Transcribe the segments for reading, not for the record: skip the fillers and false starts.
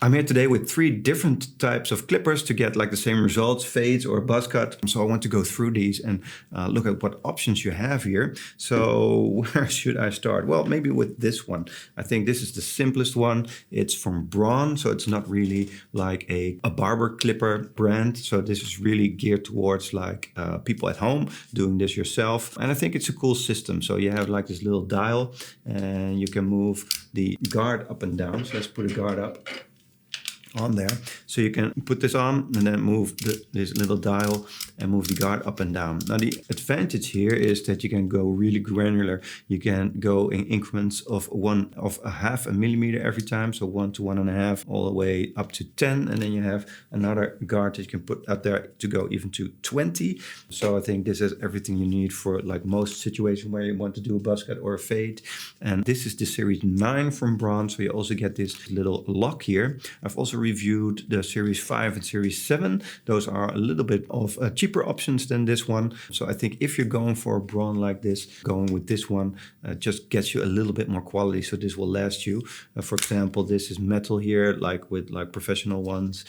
I'm here today with 3 different types of clippers to get like the same results, fades or buzz cut. So I want to go through these and look at what options you have here. So where should I start? Well, maybe with this one. I think this is the simplest one. It's from Braun, so it's not really like a barber clipper brand. So this is really geared towards like people at home doing this yourself. And I think it's a cool system. So you have like this little dial and you can move the guard up and down. So let's put a guard up on there. So you can put this on and then move this little dial and move the guard up and down. Now the advantage here is that you can go really granular. You can go in increments of a half a millimeter every time. So 1 to 1.5 all the way up to 10. And then you have another guard that you can put out there to go even to 20. So I think this is everything you need for like most situations where you want to do a buzz cut or a fade. And this is the series 9 from Braun. So you also get this little lock here. I've also reviewed the series 5 and series 7. Those are a little bit of cheaper options than this one. So I think if you're going for a Braun like this, going with this one just gets you a little bit more quality. So this will last you. For example, this is metal here, like with like professional ones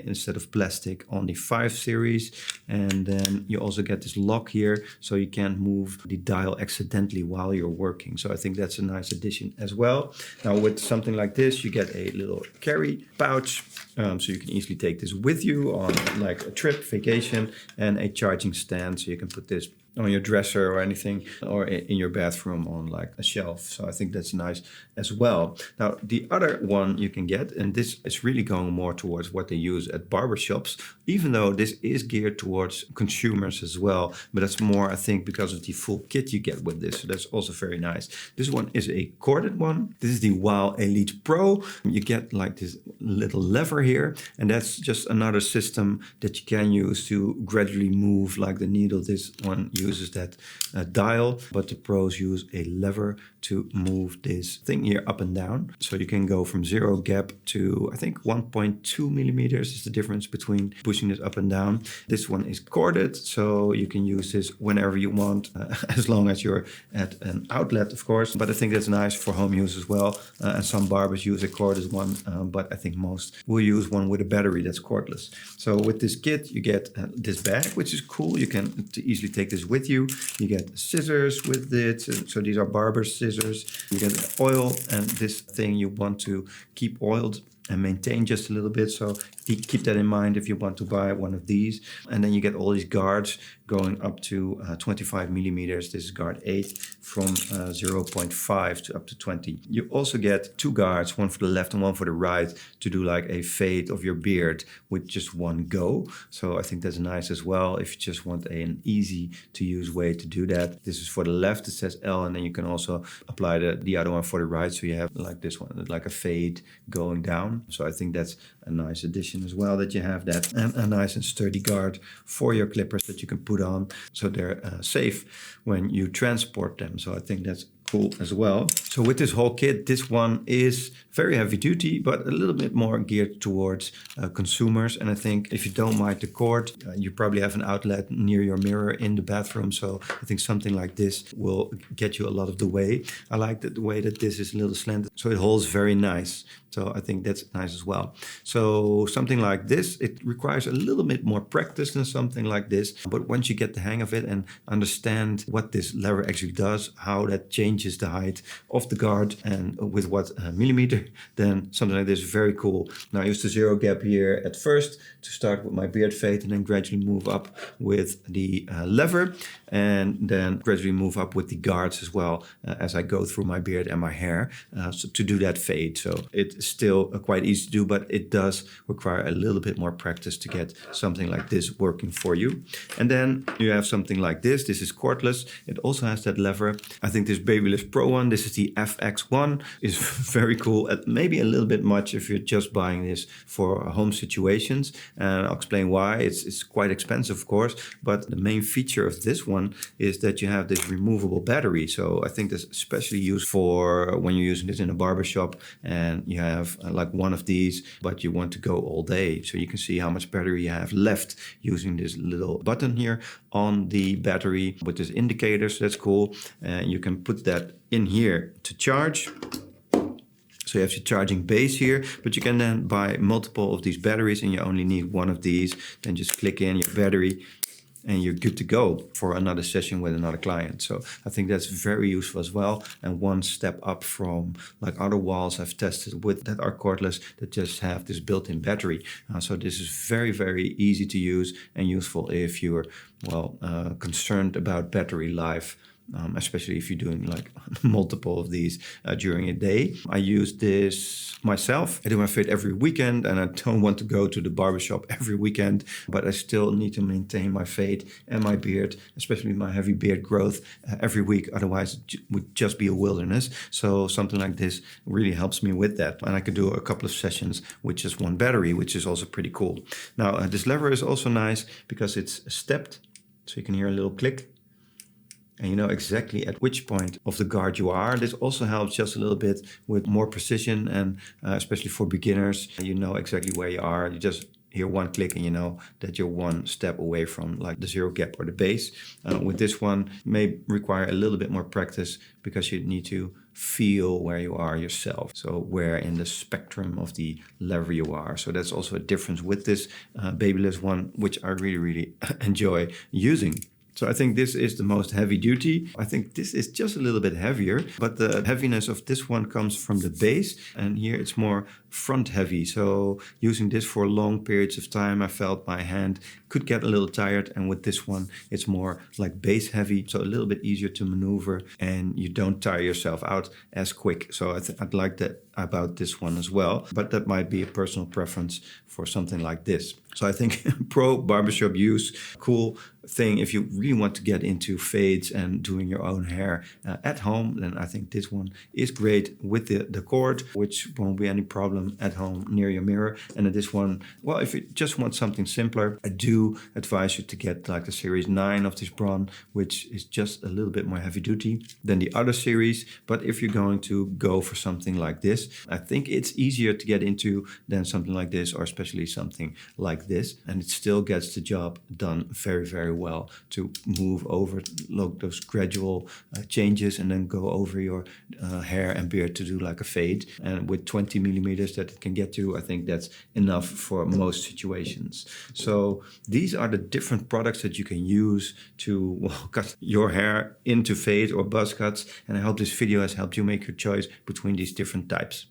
instead of plastic on the 5 series. And then you also get this lock here, so you can't move the dial accidentally while you're working. So I think that's a nice addition as well. Now with something like this, you get a little carry pouch. So you can easily take this with you on like a trip, vacation, and a charging stand. So you can put this on your dresser or anything, or in your bathroom on like a shelf. So I think that's nice as well. Now the other one you can get, and this is really going more towards what they use at barbershops, even though this is geared towards consumers as well, but that's more I think because of the full kit you get with this. So that's also very nice. This one is a corded one. This is the Wahl Elite Pro. You get like this little lever here, and that's just another system that you can use to gradually move like the needle. This one uses that dial, but the pros use a lever to move this thing here up and down. So you can go from 0 gap to I think 1.2 millimeters is the difference between pushing this up and down. This one is corded, so you can use this whenever you want, as long as you're at an outlet, of course. But I think that's nice for home use as well. And some barbers use a corded one, but I think most will use one with a battery that's cordless. So with this kit, you get this bag, which is cool. You can easily take this with you. You get scissors with it. So these are barber scissors. You get oil, and this thing you want to keep oiled and maintain just a little bit. So keep that in mind if you want to buy one of these. And then you get all these guards going up to 25 millimeters. This is guard 8 from 0.5 to up to 20. You also get 2 guards, one for the left and one for the right, to do like a fade of your beard with just one go. So I think that's nice as well if you just want an easy to use way to do that. This is for the left, it says L, and then you can also apply the other one for the right. So you have like this one, like a fade going down. So I think that's a nice addition as well, that you have that, and a nice and sturdy guard for your clippers that you can put on, so they're safe when you transport them. So I think that's cool as well. So with this whole kit, this one is very heavy duty, but a little bit more geared towards consumers. And I think if you don't mind the cord, you probably have an outlet near your mirror in the bathroom. So I think something like this will get you a lot of the way. I like the way that this is a little slanted, so it holds very nice. So I think that's nice as well. So something like this, it requires a little bit more practice than something like this. But once you get the hang of it and understand what this lever actually does, how that changes the height of the guard and with what millimeter, then something like this is very cool. Now I use the 0 gap here at first to start with my beard fade, and then gradually move up with the lever, and then gradually move up with the guards as well as I go through my beard and my hair so to do that fade. So it's still quite easy to do, but it does require a little bit more practice to get something like this working for you. And then you have something like this. This is cordless. It also has that lever. I think this Babyliss Pro one, this is the FX1, is very cool. Maybe a little bit much if you're just buying this for home situations. And I'll explain why. It's quite expensive, of course, but the main feature of this one is that you have this removable battery. So I think that's especially used for when you're using this in a barbershop and you have like one of these, but you want to go all day. So you can see how much battery you have left using this little button here on the battery with this indicator. So that's cool. And you can put that in here to charge. So you have your charging base here, but you can then buy multiple of these batteries and you only need one of these. Then just click in your battery and you're good to go for another session with another client. So I think that's very useful as well. And one step up from like other Wahls I've tested with that are cordless that just have this built-in battery. So this is very, very easy to use and useful if you're, concerned about battery life. Especially if you're doing like multiple of these during a day. I use this myself. I do my fade every weekend and I don't want to go to the barbershop every weekend, but I still need to maintain my fade and my beard, especially my heavy beard growth every week. Otherwise it would just be a wilderness. So something like this really helps me with that. And I can do a couple of sessions with just one battery, which is also pretty cool. Now this lever is also nice because it's stepped. So you can hear a little click. And you know exactly at which point of the guard you are. This also helps just a little bit with more precision and especially for beginners, you know exactly where you are. You just hear one click and you know that you're one step away from like the zero gap or the base. With this one may require a little bit more practice because you need to feel where you are yourself. So where in the spectrum of the lever you are. So that's also a difference with this Babyliss one, which I really, really enjoy using. So I think this is the most heavy duty. I think this is just a little bit heavier, but the heaviness of this one comes from the base. And here it's more front heavy. So using this for long periods of time, I felt my hand could get a little tired. And with this one, it's more like base heavy. So a little bit easier to maneuver and you don't tire yourself out as quick. So I'd like that about this one as well, but that might be a personal preference for something like this. So I think pro barbershop use, cool thing if you really want to get into fades and doing your own hair at home, then I think this one is great with the cord, which won't be any problem at home near your mirror. And then this one, well, if you just want something simpler, I do advise you to get like the series 9 of this Braun, which is just a little bit more heavy duty than the other series. But if you're going to go for something like this, I think it's easier to get into than something like this, or especially something like this. And it still gets the job done very, very well to move over those gradual changes and then go over your hair and beard to do like a fade. And with 20 millimeters that it can get to, I think that's enough for most situations. So these are the different products that you can use to cut your hair into fade or buzz cuts. And I hope this video has helped you make your choice between these different types.